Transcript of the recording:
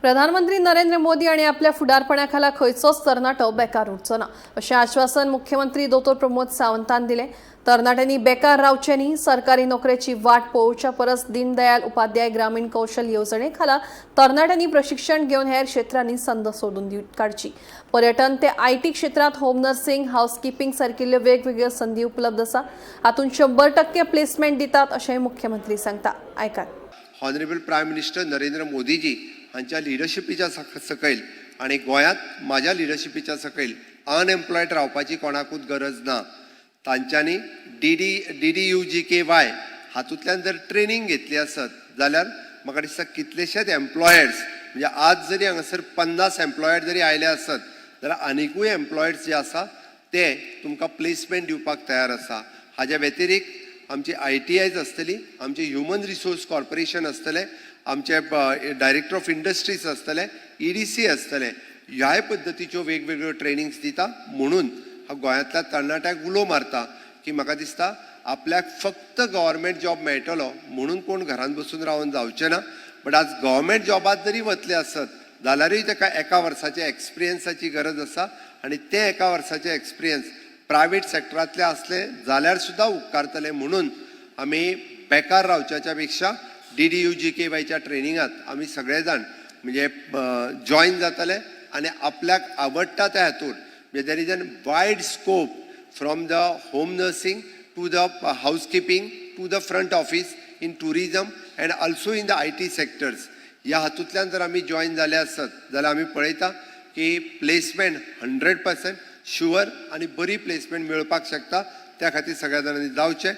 प्रधानमंत्री नरेंद्र मोदी आणि आपल्या फुडारपणाखाला खंयचोच तरणाटो बेकार उरचो ना अशें आश्वासन मुख्यमंत्री दोतोर प्रमोद सावंतान दिलें। तरणाट्यांनी बेकार रावचे न्ही, सरकारी नोकरेची वाट पळोवच्या परस दीनदयाल उपाध्याय ग्रामीण कौशल येवजणे खाला तरणाट्यांनी प्रशिक्षण घेवन हेर क्षेत्रांनी संद सोडून काडची। पर्यटन ते IT क्षेत्रात होम नर्सिंग, हाऊसकीपिंग सारकिल्ल्यो वेगवेगळ्यो संधी उपलब्ध आसा। हातूंत 100% प्लेसमेंट दितात अशेंय मुख्यमंत्री सांगता। आयकात। Honourable prime minister Narendra Modiji हांच्या लिडरशिपीच्या सकयल आणि गोंयांत माझ्या लिडरशिपीच्या सकयल अनएम्प्लॉयड रावपाची कोणाकूच गरज ना। तांच्यांनी DDUGKY हातूंतल्यान जर ट्रेनिंग घेतली आसत जाल्यार म्हाका दिसता कितलेशेच एम्प्लॉयर्स म्हणजे आज जरी हांगासर 50 एम्प्लॉयड जरी आयले आसत जाल्यार आनीकूय एम्प्लॉयर्स जे आसा ते तुमकां प्लेसमेंट दिवपाक तयार आसा। हाच्या व्यतिरिक्त आमची ITIs आसतली, आमचे ह्युमन रिसोर्स कॉर्पोरेशन आसतले, आमचे डायरेक्टर ऑफ इंडस्ट्रीज आसतले, EDC आसतले, ह्या पद्दतीच्यो वेगवेगळ्यो ट्रेनिंग्स दिता। म्हणून गोंयांतल्या तरणाट्याक उलो मारता की म्हाका दिसता आपल्याक फक्त गव्हर्मेंट जॉब मेळटलो म्हणून कोण घरान बसून रावन जावचें ना। बट आज गव्हर्मेंट जॉबात जरी वतले आसत जाल्यारूय ताका एका वर्साच्या एक्सपिरियन्साची गरज आसा आणि ते एका वर्साचे एक्सपिरियन्स प्रायवेट सेक्टरांतले असले जाल्यार सुद्धा उपकारतले। म्हणून आमी बेकार रावच्याच्या पेक्षा DDUGKYच्या ट्रेनिंगात आमी सगळे जाण म्हणजे जॉईन जातले आणि आपल्याक आवडटा त्या हातूंत म्हणजे there is an wide scope from the home nursing to the housekeeping to the front office in tourism and also in the IT sectors. ह्या हातूंतल्यान जर आमी जॉईन जाले आसत जाल्यार आमी पळयता की प्लेसमेंट 100% शुअर आणि बरी प्लेसमेंट मेळपाक शकता। त्या खातीर सगळ्या जाणांनी जावचें।